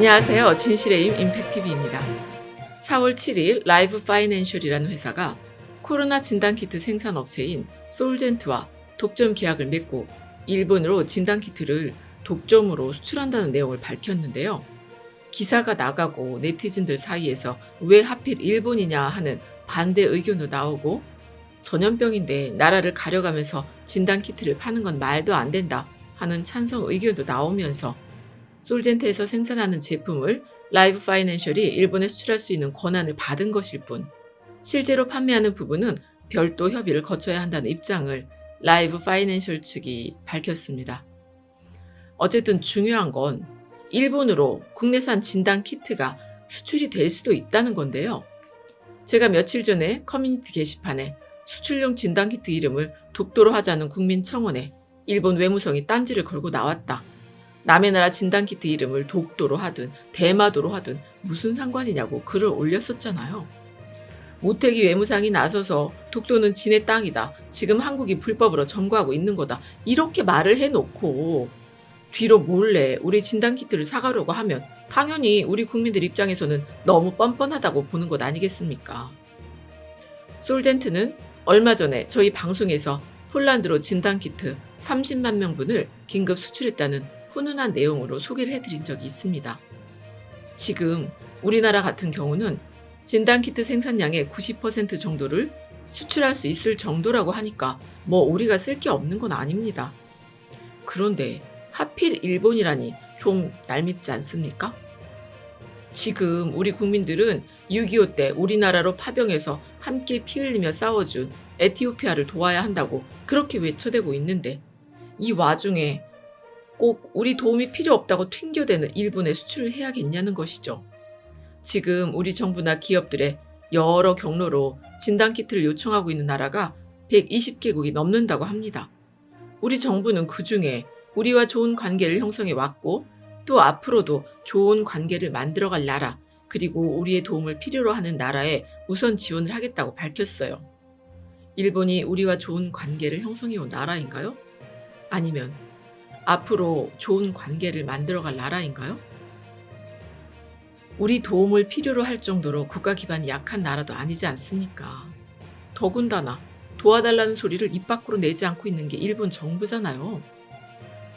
안녕하세요. 진실의 힘 임팩티비입니다. 4월 7일 라이브 파이낸셜이라는 회사가 코로나 진단키트 생산업체인 솔젠트와 독점 계약을 맺고 일본으로 진단키트를 독점으로 수출한다는 내용을 밝혔는데요. 기사가 나가고 네티즌들 사이에서 왜 하필 일본이냐 하는 반대 의견도 나오고, 전염병인데 나라를 가려가면서 진단키트를 파는 건 말도 안 된다 하는 찬성 의견도 나오면서 솔젠트에서 생산하는 제품을 라이브 파이낸셜이 일본에 수출할 수 있는 권한을 받은 것일 뿐, 실제로 판매하는 부분은 별도 협의를 거쳐야 한다는 입장을 라이브 파이낸셜 측이 밝혔습니다. 어쨌든 중요한 건 일본으로 국내산 진단 키트가 수출이 될 수도 있다는 건데요. 제가 며칠 전에 커뮤니티 게시판에 수출용 진단 키트 이름을 독도로 하자는 국민청원에 일본 외무성이 딴지를 걸고 나왔다. 남의 나라 진단키트 이름을 독도로 하든 대마도로 하든 무슨 상관이냐고 글을 올렸었잖아요. 모태기 외무상이 나서서 독도는 진의 땅이다, 지금 한국이 불법으로 점거하고 있는 거다, 이렇게 말을 해놓고 뒤로 몰래 우리 진단키트를 사가려고 하면 당연히 우리 국민들 입장에서는 너무 뻔뻔하다고 보는 것 아니겠습니까? 솔젠트는 얼마 전에 저희 방송에서 폴란드로 진단키트 30만 명분을 긴급 수출했다는 훈훈한 내용으로 소개를 해드린 적이 있습니다. 지금 우리나라 같은 경우는 진단키트 생산량의 90% 정도를 수출할 수 있을 정도라고 하니까 뭐 우리가 쓸 게 없는 건 아닙니다. 그런데 하필 일본이라니 좀 얄밉지 않습니까? 지금 우리 국민들은 6.25 때 우리나라로 파병해서 함께 피 흘리며 싸워준 에티오피아를 도와야 한다고 그렇게 외쳐대고 있는데, 이 와중에 꼭 우리 도움이 필요 없다고 튕겨대는 일본에 수출을 해야겠냐는 것이죠. 지금 우리 정부나 기업들의 여러 경로로 진단키트를 요청하고 있는 나라가 120개국이 넘는다고 합니다. 우리 정부는 그중에 우리와 좋은 관계를 형성해 왔고, 또 앞으로도 좋은 관계를 만들어갈 나라, 그리고 우리의 도움을 필요로 하는 나라에 우선 지원을 하겠다고 밝혔어요. 일본이 우리와 좋은 관계를 형성해 온 나라인가요? 아니면 앞으로 좋은 관계를 만들어갈 나라인가요? 우리 도움을 필요로 할 정도로 국가 기반이 약한 나라도 아니지 않습니까? 더군다나 도와달라는 소리를 입 밖으로 내지 않고 있는 게 일본 정부잖아요.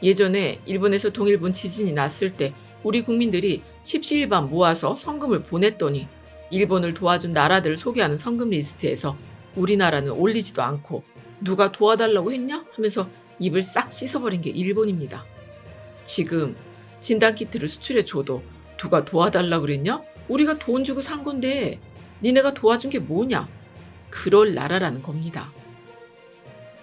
예전에 일본에서 동일본 지진이 났을 때 우리 국민들이 십시일반 모아서 성금을 보냈더니 일본을 도와준 나라들을 소개하는 성금 리스트에서 우리나라는 올리지도 않고 누가 도와달라고 했냐 하면서 입을 싹 씻어버린 게 일본입니다. 지금 진단키트를 수출해줘도 누가 도와달라고 그랬냐? 우리가 돈 주고 산 건데 니네가 도와준 게 뭐냐? 그럴 나라라는 겁니다.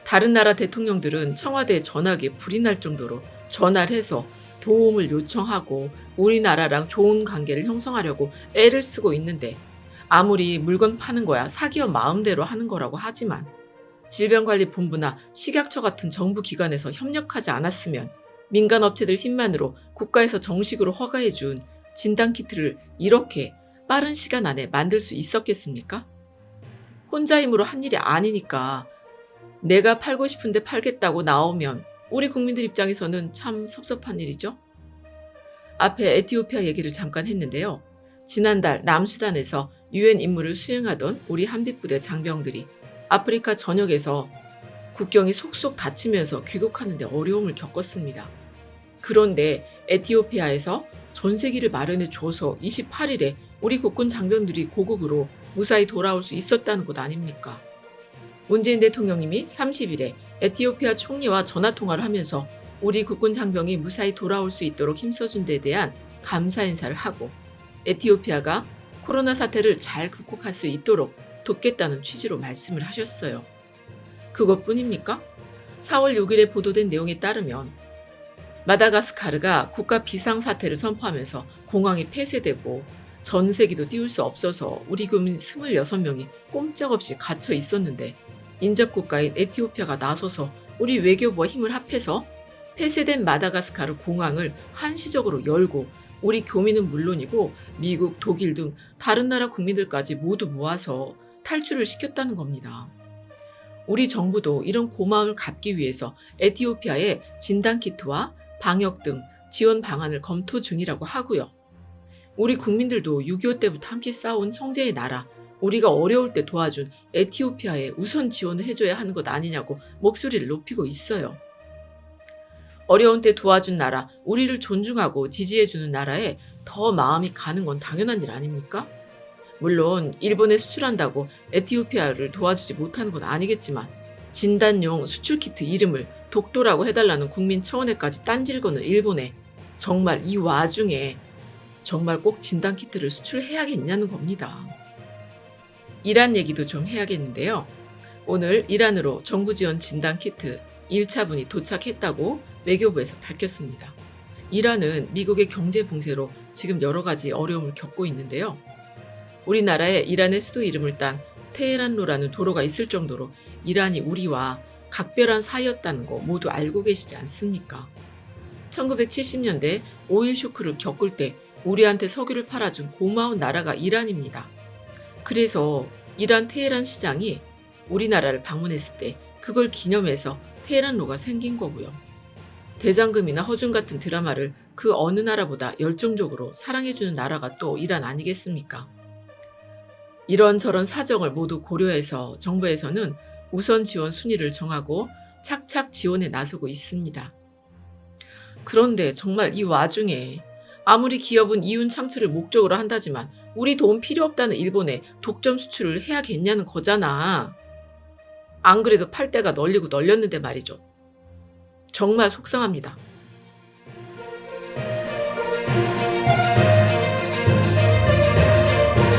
다른 나라 대통령들은 청와대에 전화기에 불이 날 정도로 전화를 해서 도움을 요청하고 우리나라랑 좋은 관계를 형성하려고 애를 쓰고 있는데, 아무리 물건 파는 거야 사기업 마음대로 하는 거라고 하지만 질병관리본부나 식약처 같은 정부 기관에서 협력하지 않았으면 민간업체들 힘만으로 국가에서 정식으로 허가해준 진단키트를 이렇게 빠른 시간 안에 만들 수 있었겠습니까? 혼자 힘으로 한 일이 아니니까 내가 팔고 싶은데 팔겠다고 나오면 우리 국민들 입장에서는 참 섭섭한 일이죠. 앞에 에티오피아 얘기를 잠깐 했는데요. 지난달 남수단에서 UN 임무를 수행하던 우리 한빛부대 장병들이 아프리카 전역에서 국경이 속속 닫히면서 귀국하는데 어려움을 겪었습니다. 그런데 에티오피아에서 전세기를 마련해 줘서 28일에 우리 국군 장병들이 고국으로 무사히 돌아올 수 있었다는 것 아닙니까? 문재인 대통령님이 30일에 에티오피아 총리와 전화통화를 하면서 우리 국군 장병이 무사히 돌아올 수 있도록 힘써준 데 대한 감사 인사를 하고, 에티오피아가 코로나 사태를 잘 극복할 수 있도록 돕겠다는 취지로 말씀을 하셨어요. 그것뿐입니까? 4월 6일에 보도된 내용에 따르면 마다가스카르가 국가 비상사태를 선포하면서 공항이 폐쇄되고 전세기도 띄울 수 없어서 우리 국민 26명이 꼼짝없이 갇혀 있었는데, 인접국가인 에티오피아가 나서서 우리 외교부와 힘을 합해서 폐쇄된 마다가스카르 공항을 한시적으로 열고 우리 교민은 물론이고 미국, 독일 등 다른 나라 국민들까지 모두 모아서 탈출을 시켰다는 겁니다. 우리 정부도 이런 고마움을 갚기 위해서 에티오피아에 진단키트와 방역 등 지원 방안을 검토 중이라고 하고요. 우리 국민들도 6.25 때부터 함께 싸운 형제의 나라, 우리가 어려울 때 도와준 에티오피아에 우선 지원을 해줘야 하는 것 아니냐고 목소리를 높이고 있어요. 어려운 때 도와준 나라, 우리를 존중하고 지지해주는 나라에 더 마음이 가는 건 당연한 일 아닙니까? 물론 일본에 수출한다고 에티오피아를 도와주지 못하는 건 아니겠지만 진단용 수출키트 이름을 독도라고 해달라는 국민청원회까지 딴지를 거는 일본에 정말 이 와중에 정말 꼭 진단키트를 수출해야겠냐는 겁니다. 이란 얘기도 좀 해야겠는데요. 오늘 이란으로 정부 지원 진단키트 1차분이 도착했다고 외교부에서 밝혔습니다. 이란은 미국의 경제 봉쇄로 지금 여러 가지 어려움을 겪고 있는데요. 우리나라에 이란의 수도 이름을 딴 테헤란로라는 도로가 있을 정도로 이란이 우리와 각별한 사이였다는 거 모두 알고 계시지 않습니까? 1970년대 오일 쇼크를 겪을 때 우리한테 석유를 팔아준 고마운 나라가 이란입니다. 그래서 이란 테헤란 시장이 우리나라를 방문했을 때 그걸 기념해서 테헤란로가 생긴 거고요. 대장금이나 허준 같은 드라마를 그 어느 나라보다 열정적으로 사랑해주는 나라가 또 이란 아니겠습니까? 이런저런 사정을 모두 고려해서 정부에서는 우선 지원 순위를 정하고 착착 지원에 나서고 있습니다. 그런데 정말 이 와중에 아무리 기업은 이윤 창출을 목적으로 한다지만 우리 도움 필요 없다는 일본에 독점 수출을 해야겠냐는 거잖아. 안 그래도 팔 데가 널리고 널렸는데 말이죠. 정말 속상합니다.